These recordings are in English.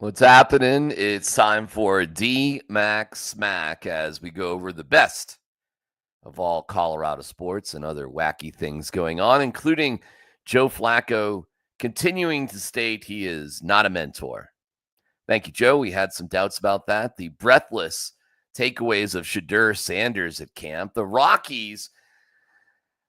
What's happening? It's time for DMac SMaK as we go over the best of all Colorado sports and other wacky things going on, including Joe Flacco continuing to state he is not a mentor. Thank you, Joe. We had some doubts about that. The breathless takeaways of Shadur Sanders at camp. The Rockies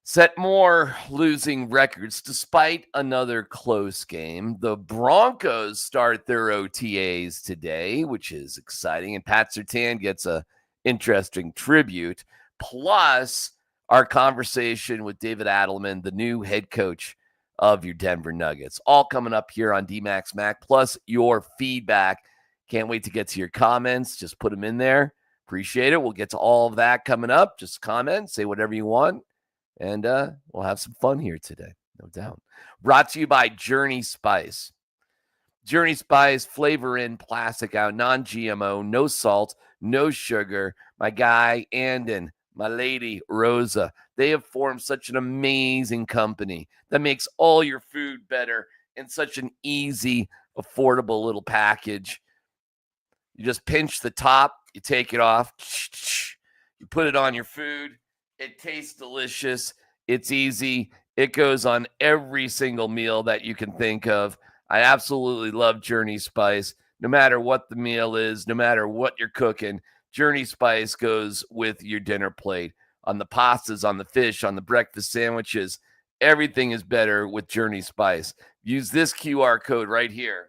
set more losing records despite another close game. The Broncos start their OTAs today, which is exciting. And Pat Surtain gets a interesting tribute. Plus, our conversation with David Adelman, the new head coach of your Denver Nuggets. All coming up here on DMac SMaK, plus your feedback. Can't wait to get to your comments. Just put them in there. Appreciate it. We'll get to all of that coming up. Just comment, say whatever you want. And we'll have some fun here today, no doubt. Brought to you by Journey Spice. Journey Spice, flavor in, plastic out, non-GMO, no salt, no sugar. My guy, Andon, my lady, Rosa, they have formed such an amazing company that makes all your food better in such an easy, affordable little package. You just pinch the top, you take it off, you put it on your food. It tastes delicious. It's easy. It goes on every single meal that you can think of. I absolutely love Journey Spice. No matter what the meal is, no matter what you're cooking, Journey Spice goes with your dinner plate. On the pastas, on the fish, on the breakfast sandwiches, everything is better with Journey Spice. Use this QR code right here,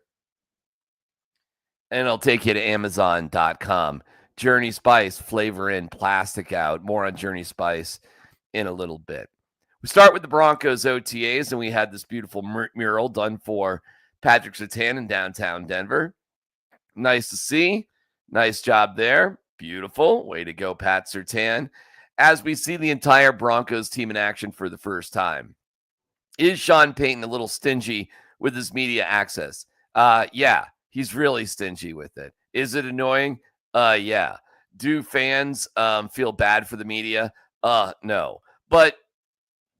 and it'll take you to Amazon.com. Journey Spice, flavor in, plastic out. More on Journey Spice in a little bit. We start with the Broncos OTAs, and we had this beautiful mural done for Patrick Surtain in downtown Denver. Nice to see. Nice job there. Beautiful. Way to go, Pat Surtain. As we see the entire Broncos team in action for the first time. Is Sean Payton a little stingy with his media access? Yeah, he's really stingy with it. Is it annoying? Yeah. Do fans feel bad for the media? No. But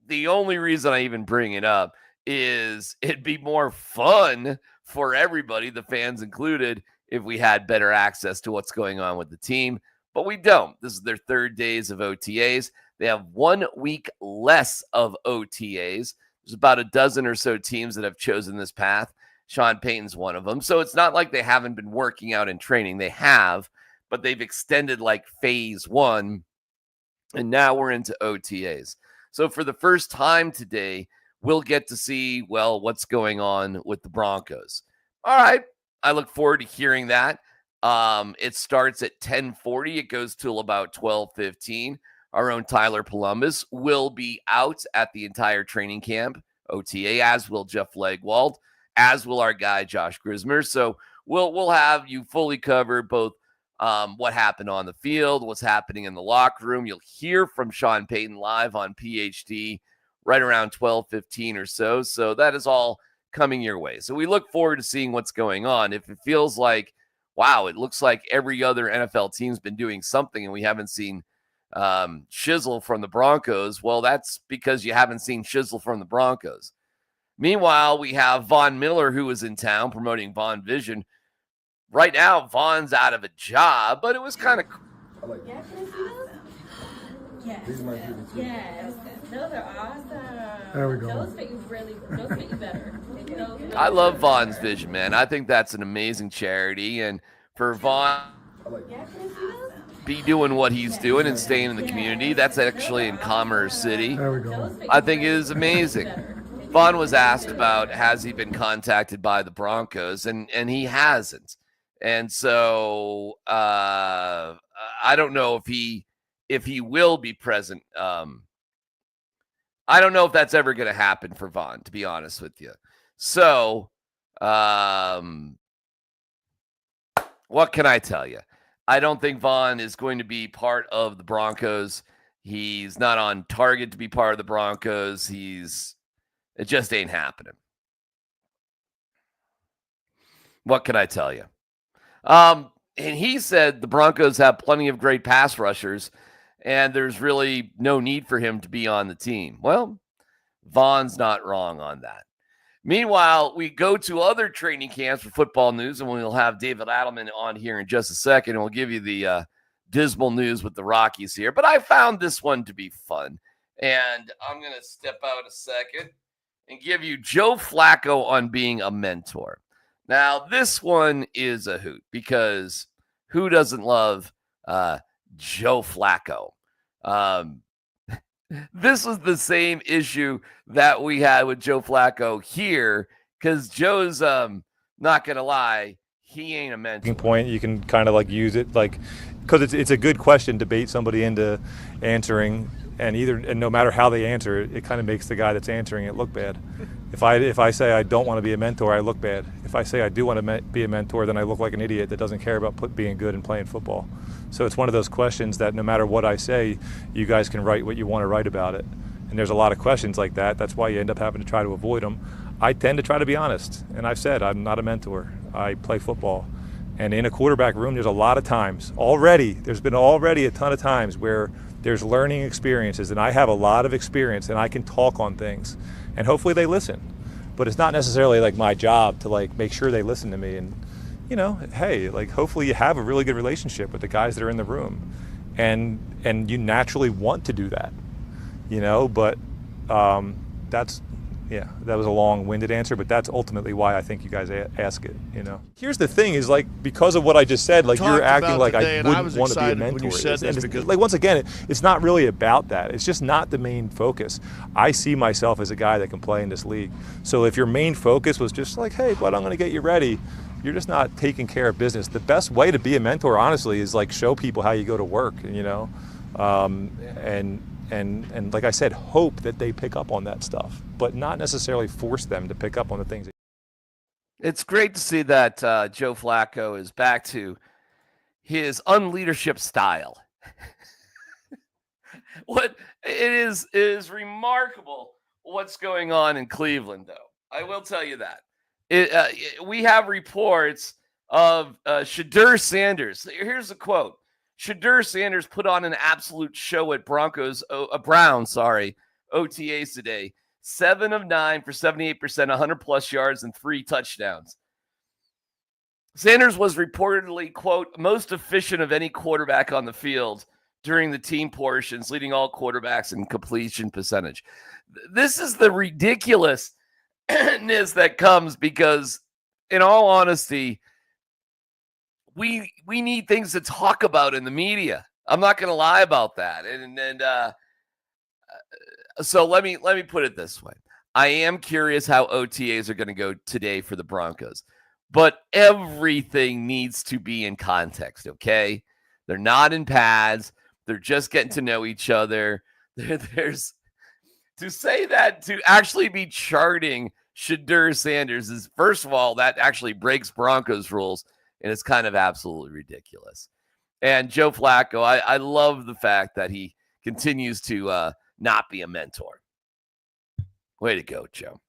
the only reason I even bring it up is it'd be more fun for everybody, the fans included, if we had better access to what's going on with the team. But we don't. This is their third days of OTAs. They have 1 week less of OTAs. There's about a dozen or so teams that have chosen this path. Sean Payton's one of them. So it's not like they haven't been working out in training. They have, but they've extended like phase 1, and now we're into OTAs. So for the first time today, we'll get to see, well, what's going on with the Broncos. All right. I look forward to hearing that. It starts at 10:40. It goes till about 12:15. Our own Tyler Columbus will be out at the entire training camp, OTA, as will Jeff Legwald, as will our guy Josh Grismer. So we'll have you fully covered, both what happened on the field, what's happening in the locker room. You'll hear from Sean Payton live on PhD right around 12:15 or so. So that is all coming your way. So we look forward to seeing what's going on. If it feels like, wow, it looks like every other NFL team's been doing something and we haven't seen shizzle from the Broncos, well, that's because you haven't seen shizzle from the Broncos. Meanwhile, we have Von Miller, who is in town promoting Von Vision. Right now, Von's out of a job, but it was kind of I like Yeah, can I see those? Yes. These are my favorite too. Yes. Those are awesome. There we go. Those fit you better. I love Von's Vision, man. I think that's an amazing charity. And for Von I like Yeah, can I see those? be doing what he's doing and staying in the community, that's actually in Commerce City. There we go. I think it is amazing. Vaughn was asked about, has he been contacted by the Broncos, and he hasn't. And so I don't know if he will be present. I don't know if that's ever going to happen for Vaughn, to be honest with you. So what can I tell you? I don't think Vaughn is going to be part of the Broncos. He's not on target to be part of the Broncos. It just ain't happening. What can I tell you? And he said the Broncos have plenty of great pass rushers, and there's really no need for him to be on the team. Well, Vaughn's not wrong on that. Meanwhile, we go to other training camps for football news, and we'll have David Adelman on here in just a second, and we'll give you the dismal news with the Rockies here. But I found this one to be fun, and I'm going to step out a second and give you Joe Flacco on being a mentor. Now, this one is a hoot because who doesn't love Joe Flacco? This was the same issue that we had with Joe Flacco here because Joe's, not going to lie, he ain't a mentor. Point, you can kind of like use it like because it's a good question to bait somebody into answering, and no matter how they answer it, it kind of makes the guy that's answering it look bad. If I say I don't want to be a mentor, I look bad. If I say I do want to be a mentor, then I look like an idiot that doesn't care about being good and playing football. So it's one of those questions that no matter what I say, you guys can write what you want to write about it. And there's a lot of questions like that. That's why you end up having to try to avoid them. I tend to try to be honest. And I've said I'm not a mentor. I play football. And in a quarterback room, there's a lot of times there's been a ton of times where there's learning experiences. And I have a lot of experience and I can talk on things. And hopefully they listen. But it's not necessarily like my job to like make sure they listen to me. And, you know, hey, like hopefully you have a really good relationship with the guys that are in the room. And you naturally want to do that, you know, but that was a long-winded answer, but that's ultimately why I think you guys ask it, you know. Here's the thing is like, because of what I just said, like you're acting like I wouldn't want to be a mentor. Like once again, it's not really about that. It's just not the main focus. I see myself as a guy that can play in this league. So if your main focus was just like, hey, bud, I'm going to get you ready, you're just not taking care of business. The best way to be a mentor, honestly, is like show people how you go to work, you know, and like I said, hope that they pick up on that stuff, but not necessarily force them to pick up on the things. It's great to see that Joe Flacco is back to his unleadership style. What it is remarkable what's going on in Cleveland, though. I will tell you that. We have reports of Shadur Sanders. Here's a quote. Shadur Sanders put on an absolute show at Browns OTAs today. 7 of 9 for 78%, 100-plus yards, and 3 touchdowns. Sanders was reportedly, quote, most efficient of any quarterback on the field during the team portions, leading all quarterbacks in completion percentage. This is the ridiculousness that comes because, in all honesty, we need things to talk about in the media. I'm not going to lie about that. So let me put it this way. I am curious how OTAs are going to go today for the Broncos, but everything needs to be in context, okay? They're not in pads. They're just getting to know each other. There's to say that to actually be charting Shadur Sanders is, first of all, that actually breaks Broncos rules, and it's kind of absolutely ridiculous. And Joe Flacco, I love the fact that he continues to not be a mentor. Way to go, Joe.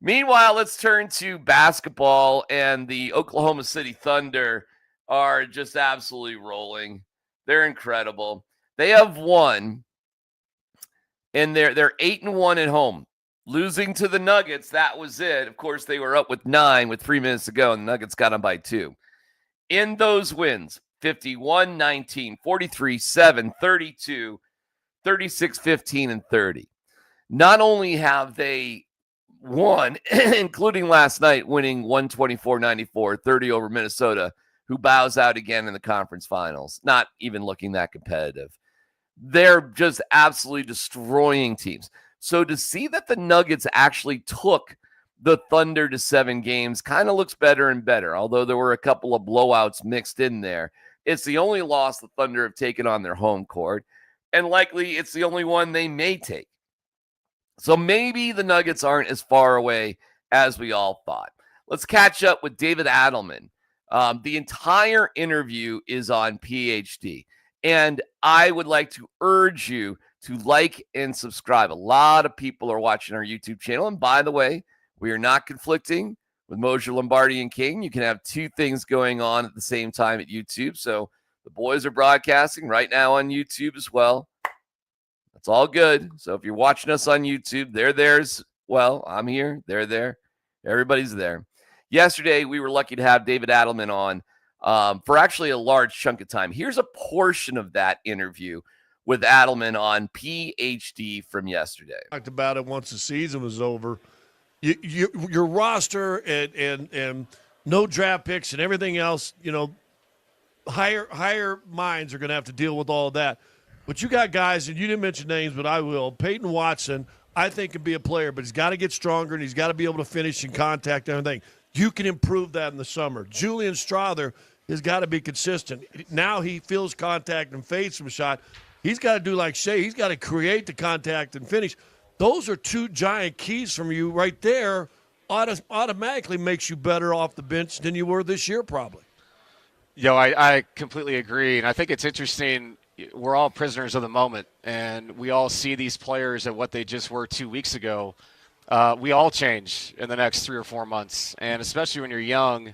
Meanwhile, let's turn to basketball, and the Oklahoma City Thunder are just absolutely rolling. They're incredible. They have won, and they're 8-1 at home. Losing to the Nuggets, that was it. Of course, they were up with 9 with 3 minutes to go, and the Nuggets got them by 2. In those wins, 51-19, 43-7, 32, 36-15, and 30. Not only have they won, including last night, winning 124-94, 30 over Minnesota, who bows out again in the conference finals, not even looking that competitive. They're just absolutely destroying teams. So to see that the Nuggets actually took the Thunder to 7 games kind of looks better and better, although there were a couple of blowouts mixed in there. It's the only loss the Thunder have taken on their home court, and likely it's the only one they may take. So maybe the Nuggets aren't as far away as we all thought. Let's catch up with David Adelman. The entire interview is on PhD, and I would like to urge you to like and subscribe. A lot of people are watching our YouTube channel, and by the way, we are not conflicting with Mosier, Lombardi, and King. You can have 2 things going on at the same time at YouTube. So the boys are broadcasting right now on YouTube as well. That's all good. So if you're watching us on YouTube, they're there as well. I'm here. They're there. Everybody's there. Yesterday, we were lucky to have David Adelman on for actually a large chunk of time. Here's a portion of that interview with Adelman on PhD from yesterday. Talked about it once the season was over. Your roster and no draft picks and everything else, higher minds are going to have to deal with all of that. But you got guys, and you didn't mention names, but I will. Peyton Watson, I think, can be a player, but he's got to get stronger, and he's got to be able to finish and contact and everything. You can improve that in the summer. Julian Strother has got to be consistent. Now he feels contact and fades from a shot. He's got to do like Shea. He's got to create the contact and finish. Those are two giant keys from you right there. Automatically makes you better off the bench than you were this year probably. I completely agree, and I think it's interesting. We're all prisoners of the moment, and we all see these players at what they just were 2 weeks ago. We all change in the next 3 or 4 months, and especially when you're young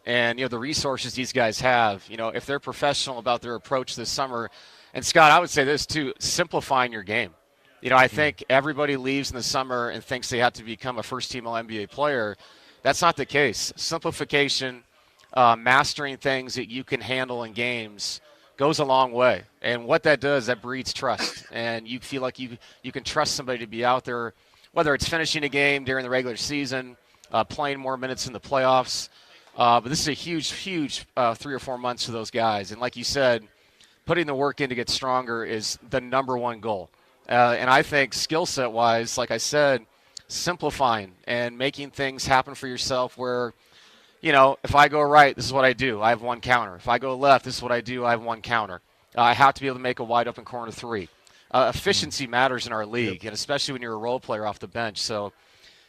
and, the resources these guys have. If they're professional about their approach this summer, and Scott, I would say this too, simplifying your game. I think everybody leaves in the summer and thinks they have to become a first-team All-NBA player. That's not the case. Simplification, mastering things that you can handle in games goes a long way. And what that does, that breeds trust. And you feel like you can trust somebody to be out there, whether it's finishing a game during the regular season, playing more minutes in the playoffs. But this is a huge 3 or 4 months for those guys. And like you said, putting the work in to get stronger is the number one goal. And I think skill set wise, like I said, simplifying and making things happen for yourself where, if I go right, this is what I do. I have one counter. If I go left, this is what I do. I have one counter. I have to be able to make a wide open corner three. Efficiency matters in our league, and especially when you're a role player off the bench. So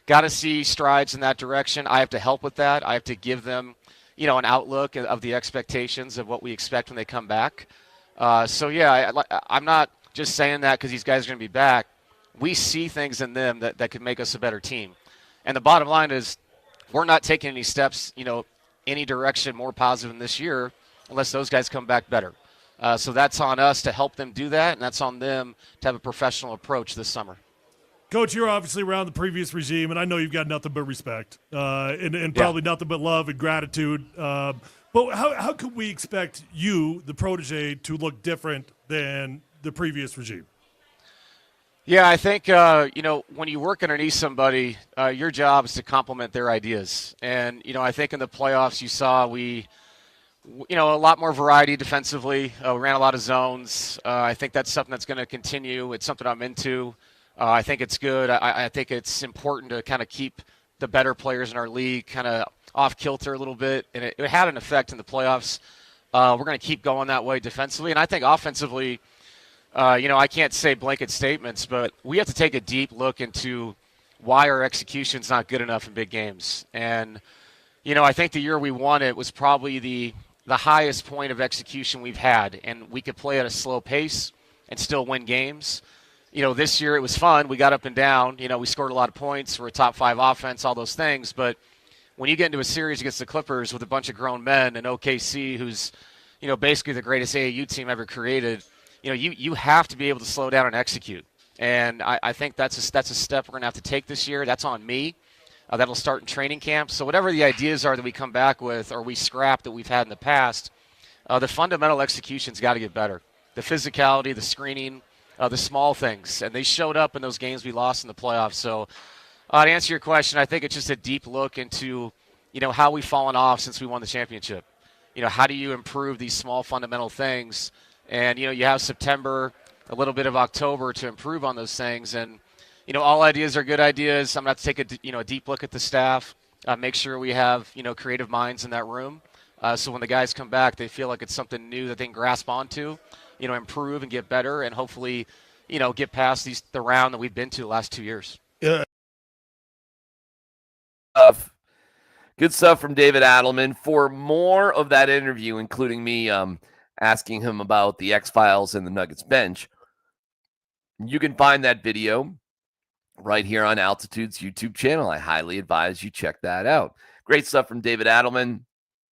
got to see strides in that direction. I have to help with that. I have to give them, an outlook of the expectations of what we expect when they come back. I'm not just saying that because these guys are going to be back. We see things in them that could make us a better team. And the bottom line is we're not taking any steps, any direction more positive than this year unless those guys come back better. So that's on us to help them do that, and that's on them to have a professional approach this summer. Coach, you're obviously around the previous regime, and I know you've got nothing but respect and probably nothing but love and gratitude. But how could we expect you, the protege, to look different than the previous regime? Yeah, I think, when you work underneath somebody, your job is to complement their ideas. And, I think in the playoffs you saw a lot more variety defensively. We ran a lot of zones. I think that's something that's going to continue. It's something I'm into. I think it's good. I think it's important to kind of keep the better players in our league kind of off kilter a little bit. And it had an effect in the playoffs. We're going to keep going that way defensively. And I think offensively, I can't say blanket statements, but we have to take a deep look into why our execution's not good enough in big games. And, I think the year we won it was probably the highest point of execution we've had, and we could play at a slow pace and still win games. This year it was fun. We got up and down. We scored a lot of points. We're a top 5 offense, all those things. But when you get into a series against the Clippers with a bunch of grown men and OKC, who's, basically the greatest AAU team ever created, you have to be able to slow down and execute. And I think that's a step we're going to have to take this year. That's on me. That'll start in training camp. So whatever the ideas are that we come back with or we scrap that we've had in the past, the fundamental execution's got to get better. The physicality, the screening, the small things. And they showed up in those games we lost in the playoffs. So to answer your question, I think it's just a deep look into, how we've fallen off since we won the championship. How do you improve these small fundamental things? And, you have September, a little bit of October to improve on those things. And, all ideas are good ideas. I'm going to have to take a deep look at the staff, make sure we have, creative minds in that room. So when the guys come back, they feel like it's something new that they can grasp onto, improve and get better and hopefully, get past the round that we've been to the last 2 years. Yeah. Good stuff from David Adelman. For more of that interview, including me asking him about the X-Files and the Nuggets bench, you can find that video right here on Altitude's YouTube channel. I highly advise you check that out. Great stuff from David Adelman.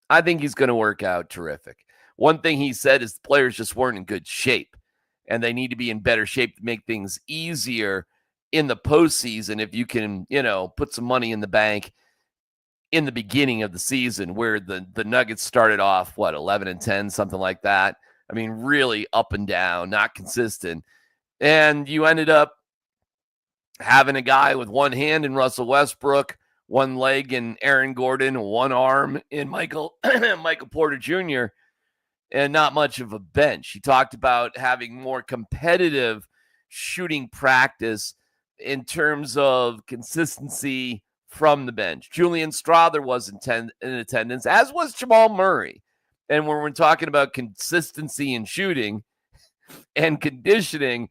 I think he's going to work out terrific. One thing he said is the players just weren't in good shape, and they need to be in better shape to make things easier in the postseason if you can, put some money in the bank in the beginning of the season, where the Nuggets started off, 11-10, something like that. I mean, really up and down, not consistent. And you ended up having a guy with one hand in Russell Westbrook, one leg in Aaron Gordon, one arm in Michael Porter Jr., and not much of a bench. He talked about having more competitive shooting practice in terms of consistency from the bench. Julian Strawther was in attendance, as was Jamal Murray. And when we're talking about consistency in shooting and conditioning,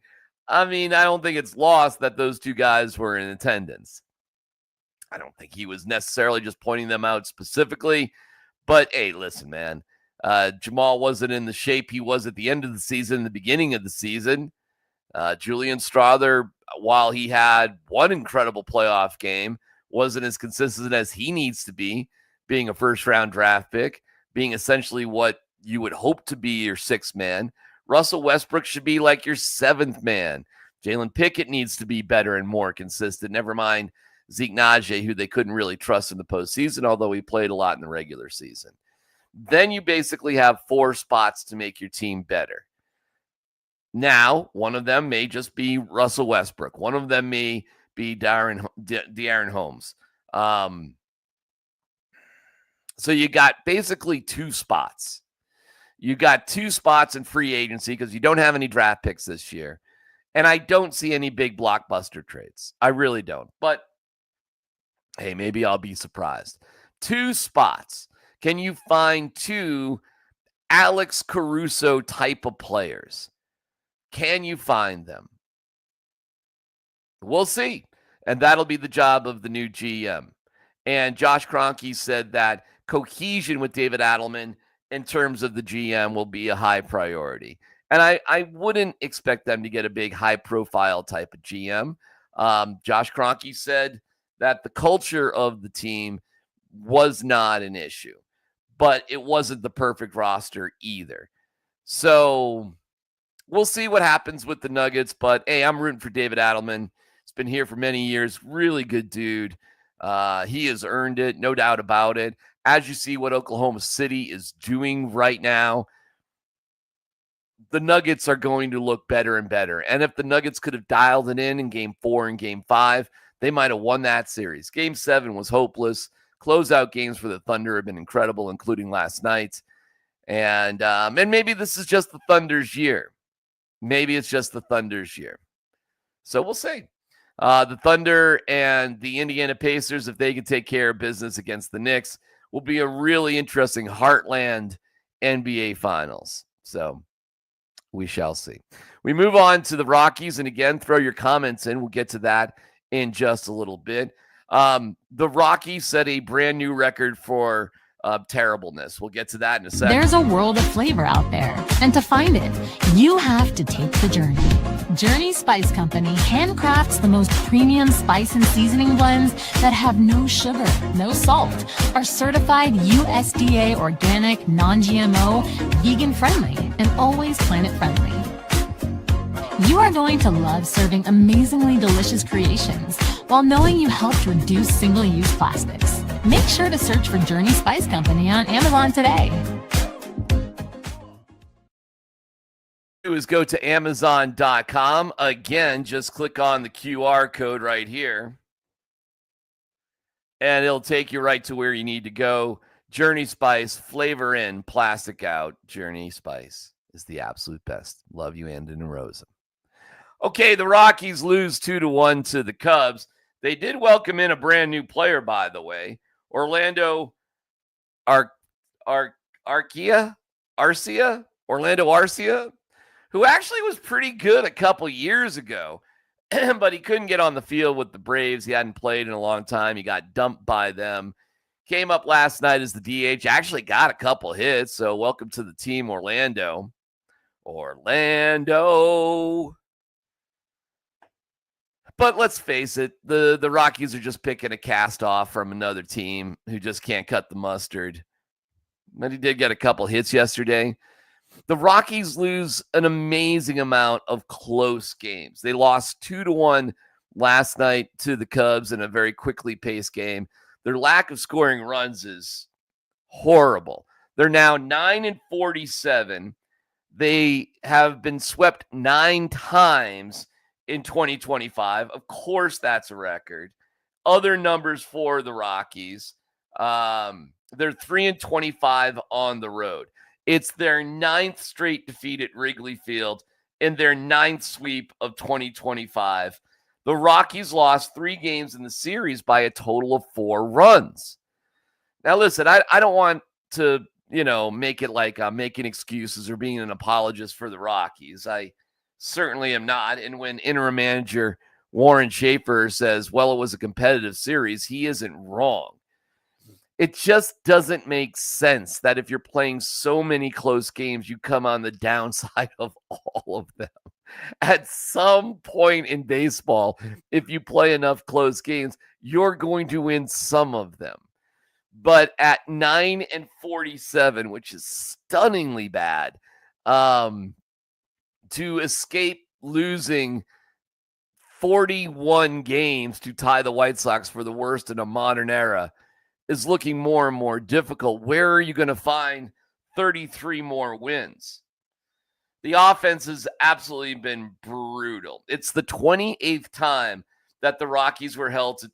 I mean, I don't think it's lost that those two guys were in attendance. I don't think he was necessarily just pointing them out specifically. But, hey, listen, man, Jamal wasn't in the shape he was at the end of the season, the beginning of the season. Julian Strawther, while he had one incredible playoff game, wasn't as consistent as he needs to be, being a first-round draft pick, being essentially what you would hope to be your sixth man. Russell Westbrook should be like your seventh man. Jalen Pickett needs to be better and more consistent. Never mind Zeke Naji, who they couldn't really trust in the postseason, although he played a lot in the regular season. Then you basically have 4 spots to make your team better. Now, one of them may just be Russell Westbrook. One of them may be De'Aaron Holmes. So you got basically 2 spots. You got 2 spots in free agency because you don't have any draft picks this year. And I don't see any big blockbuster trades. I really don't. But, hey, maybe I'll be surprised. 2 spots. Can you find 2 Alex Caruso type of players? Can you find them? We'll see. And that'll be the job of the new GM. And Josh Kroenke said that cohesion with David Adelman in terms of the GM will be a high priority. And I wouldn't expect them to get a big high-profile type of GM. Josh Kroenke said that the culture of the team was not an issue, but it wasn't the perfect roster either. So we'll see what happens with the Nuggets, but, hey, I'm rooting for David Adelman. He's been here for many years. Really good dude. He has earned it, no doubt about it. As you see what Oklahoma City is doing right now, the Nuggets are going to look better and better. And if the Nuggets could have dialed it in Game 4 and Game 5, they might have won that series. Game 7 was hopeless. Closeout games for the Thunder have been incredible, including last night. And maybe this is just the Thunder's year. Maybe it's just the Thunder's year. So we'll see. The Thunder and the Indiana Pacers, if they can take care of business against the Knicks, will be a really interesting Heartland NBA Finals. So we shall see. We move on to the Rockies, and again, throw your comments in. We'll get to that in just a little bit. The Rockies set a brand new record for terribleness. We'll get to that in a second. There's a world of flavor out there, and to find it, you have to take the journey. Journey Spice Company handcrafts the most premium spice and seasoning blends that have no sugar, no salt, are certified USDA organic, non-GMO, vegan-friendly, and always planet-friendly. You are going to love serving amazingly delicious creations while knowing you helped reduce single-use plastics. Make sure to search for Journey Spice Company on Amazon today. Is go to Amazon.com. Again, just click on the QR code right here, and it'll take you right to where you need to go. Journey Spice, flavor in, plastic out. Journey Spice is the absolute best. Love you, Andon and Rosa. Okay, the Rockies lose 2-1 to the Cubs. They did welcome in a brand new player, by the way. Orlando Arcia, who actually was pretty good a couple years ago, but he couldn't get on the field with the Braves. He hadn't played in a long time. He got dumped by them. Came up last night as the DH. Actually got a couple hits, so welcome to the team, Orlando. But let's face it, the Rockies are just picking a cast off from another team who just can't cut the mustard. But he did get a couple hits yesterday. The Rockies lose an amazing amount of close games. They lost 2-1 last night to the Cubs in a very quickly paced game. Their lack of scoring runs is horrible. They're now 9-47. They have been swept 9 times in 2025. Of course, that's a record. Other numbers for the Rockies. They're 3-25 on the road. It's their 9th straight defeat at Wrigley Field in their 9th sweep of 2025. The Rockies lost 3 games in the series by a total of 4 runs. Now, listen, I don't want to, make it like I'm making excuses or being an apologist for the Rockies. I certainly am not. And when interim manager Warren Schaefer says, well, it was a competitive series, he isn't wrong. It just doesn't make sense that if you're playing so many close games, you come on the downside of all of them. At some point in baseball, if you play enough close games, you're going to win some of them. But at 9-47, which is stunningly bad, to escape losing 41 games to tie the White Sox for the worst in a modern era is looking more and more difficult. Where are you going to find 33 more wins? The offense has absolutely been brutal. It's the 28th time that the Rockies were held to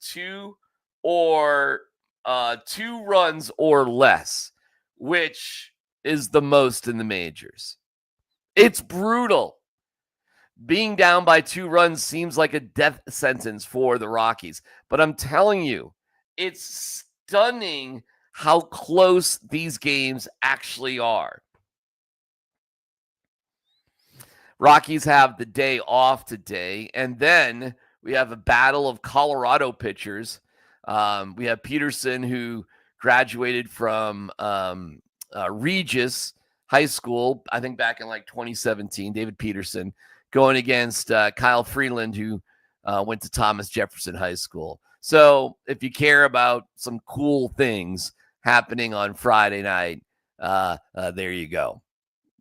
2 runs or less, which is the most in the majors. It's brutal. Being down by 2 runs seems like a death sentence for the Rockies, but I'm telling you, it's stunning how close these games actually are. Rockies have the day off today, and then we have a battle of Colorado pitchers. We have Peterson, who graduated from Regis High School, I think back in like 2017, David Peterson, going against Kyle Freeland, who went to Thomas Jefferson High School. So if you care about some cool things happening on Friday night, there you go.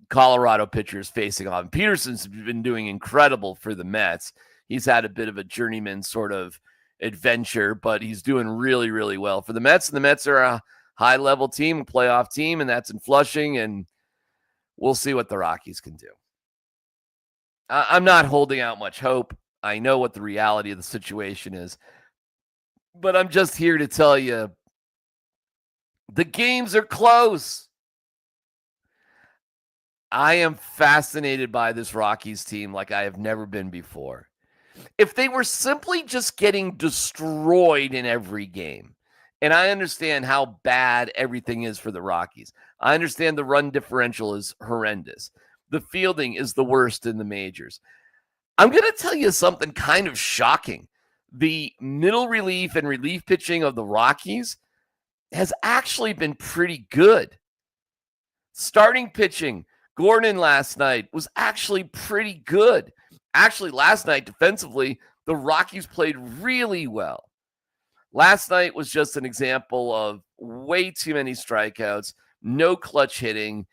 Colorado pitchers facing off. Peterson's been doing incredible for the Mets. He's had a bit of a journeyman sort of adventure, but he's doing really, really well for the Mets. And the Mets are a high-level team, a playoff team, and that's in Flushing, and we'll see what the Rockies can do. I'm not holding out much hope. I know what the reality of the situation is, but I'm just here to tell you the games are close. I am fascinated by this Rockies team like I have never been before. If they were simply just getting destroyed in every game, and I understand how bad everything is for the Rockies. I understand the run differential is horrendous. The fielding is the worst in the majors. I'm going to tell you something kind of shocking. The middle relief and relief pitching of the Rockies has actually been pretty good. Starting pitching, Gordon last night was actually pretty good. Actually, last night, defensively, the Rockies played really well. Last night was just an example of way too many strikeouts, no clutch hitting,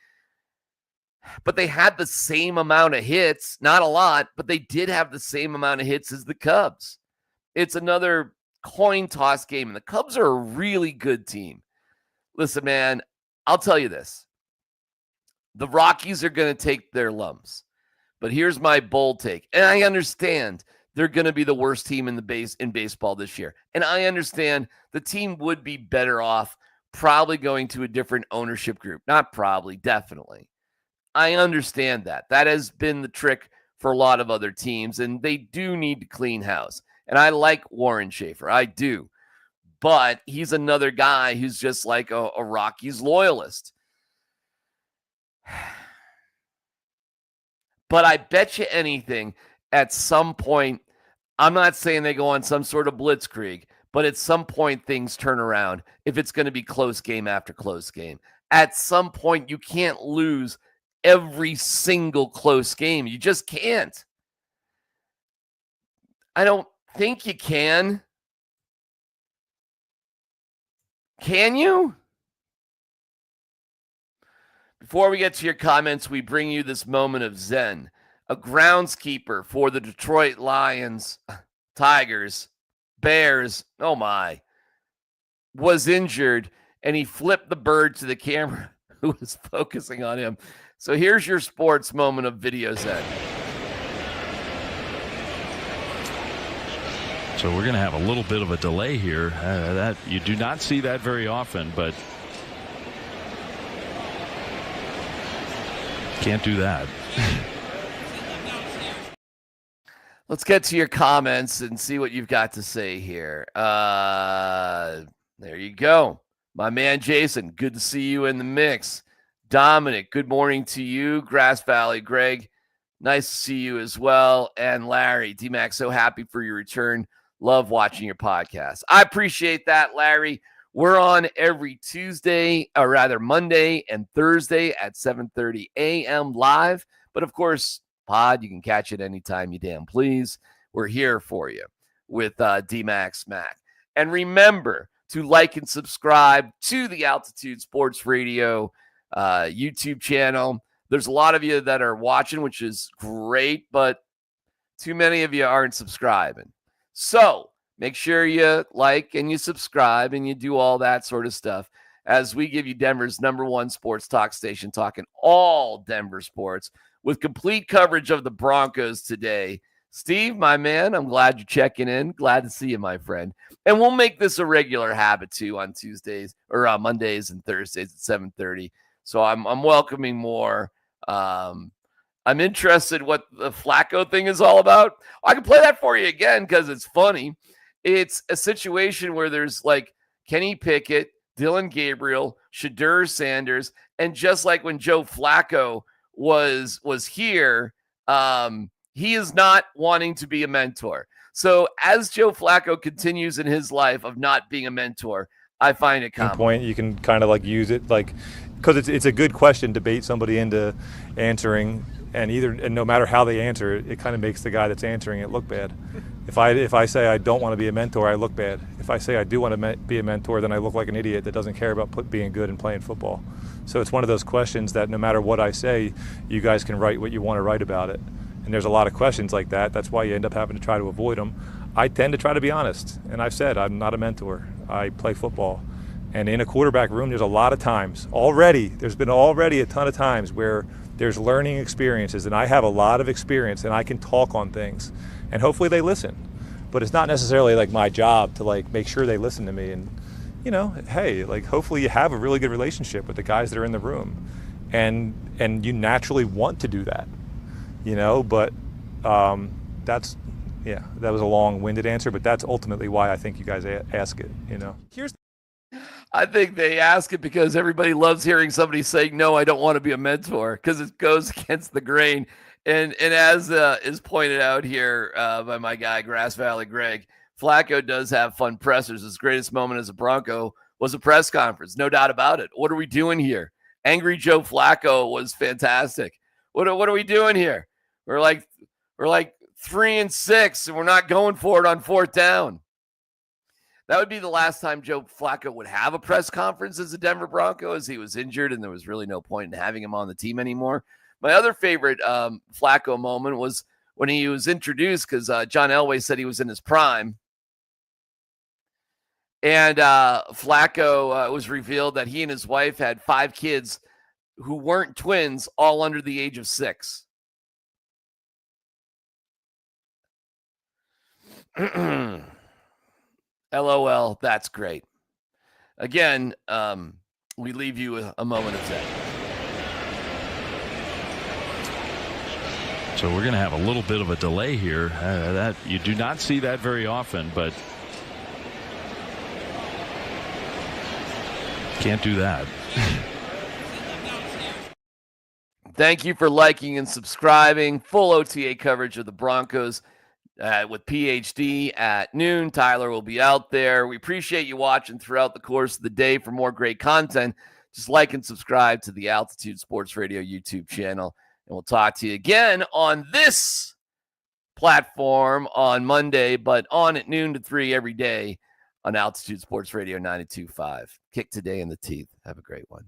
but they had the same amount of hits. Not a lot, but they did have the same amount of hits as the Cubs. It's another coin toss game, and the Cubs are a really good team. Listen, man, I'll tell you this. The Rockies are going to take their lumps. But here's my bold take. And I understand they're going to be the worst team in baseball this year. And I understand the team would be better off probably going to a different ownership group. Not probably, definitely. I understand that. That has been the trick for a lot of other teams, and they do need to clean house. And I like Warren Schaefer. I do. But he's another guy who's just like a Rockies loyalist. But I bet you anything, at some point, I'm not saying they go on some sort of blitzkrieg, but at some point things turn around if it's going to be close game after close game. At some point, you can't lose every single close game. You just can't. I don't think you can. Can you? Before we get to your comments, we bring you this moment of zen. A groundskeeper for the Detroit Lions, Tigers, Bears, oh my, was injured, and he flipped the bird to the camera who was focusing on him. So here's your sports moment of Video Zen. So we're going to have a little bit of a delay here. That you do not see that very often, but can't do that. Let's get to your comments and see what you've got to say here. There you go. My man Jason, good to see you in the mix. Dominic, good morning to you. Grass Valley Greg, nice to see you as well. And Larry, DMac, so happy for your return. Love watching your podcast. I appreciate that, Larry. We're on every Tuesday, or rather Monday and Thursday at 7:30 a.m. live. But of course, pod, you can catch it anytime you damn please. We're here for you with DMac SMaK. And remember to like and subscribe to the Altitude Sports Radio YouTube channel. There's a lot of you that are watching, which is great, but too many of you aren't subscribing. So make sure you like and you subscribe and you do all that sort of stuff as we give you Denver's #1 sports talk station, talking all Denver sports with complete coverage of the Broncos today. Steve, my man, I'm glad you're checking in. Glad to see you, my friend. And we'll make this a regular habit too on Tuesdays or Mondays and Thursdays at 7:30. So I'm welcoming more. I'm interested what the Flacco thing is all about. I can play that for you again because it's funny. It's a situation where there's like Kenny Pickett, Dylan Gabriel, Shadur Sanders, and just like when Joe Flacco was here, he is not wanting to be a mentor. So as Joe Flacco continues in his life of not being a mentor, I find it comical. Point you can kind of like use it like because it's a good question to bait somebody into answering, and no matter how they answer it, it kind of makes the guy that's answering it look bad. If I say I don't want to be a mentor, I look bad. If I say I do want to be a mentor, then I look like an idiot that doesn't care about being good and playing football. So it's one of those questions that no matter what I say, you guys can write what you want to write about it. And there's a lot of questions like that. That's why you end up having to try to avoid them. I tend to try to be honest. And I've said I'm not a mentor. I play football. And in a quarterback room, there's a lot of times there's been a ton of times where there's learning experiences. And I have a lot of experience and I can talk on things. And hopefully they listen. But it's not necessarily like my job to like make sure they listen to me. And, hey, like hopefully you have a really good relationship with the guys that are in the room. And you naturally want to do that. But that was a long-winded answer, but that's ultimately why I think you guys ask it, I think they ask it because everybody loves hearing somebody saying, no, I don't want to be a mentor, because it goes against the grain. And as is pointed out here by my guy, Grass Valley Greg, Flacco does have fun pressers. His greatest moment as a Bronco was a press conference, no doubt about it. What are we doing here? Angry Joe Flacco was fantastic. What are we doing here? We're like 3-6, and we're not going for it on 4th down. That would be the last time Joe Flacco would have a press conference as a Denver Bronco, as he was injured, and there was really no point in having him on the team anymore. My other favorite Flacco moment was when he was introduced, because John Elway said he was in his prime. And Flacco was revealed that he and his wife had 5 kids who weren't twins, all under the age of 6. LOL, that's great. Again, we leave you with a moment of zen. So we're going to have a little bit of a delay here. That you do not see that very often, but can't do that. Thank you for liking and subscribing. Full OTA coverage of the Broncos with PhD at noon. Tyler will be out there. We appreciate you watching throughout the course of the day. For more great content, just like and subscribe to the Altitude Sports Radio YouTube channel. And we'll talk to you again on this platform on Monday, but on at noon to 3 every day on Altitude Sports Radio 92.5. Kick today in the teeth. Have a great one.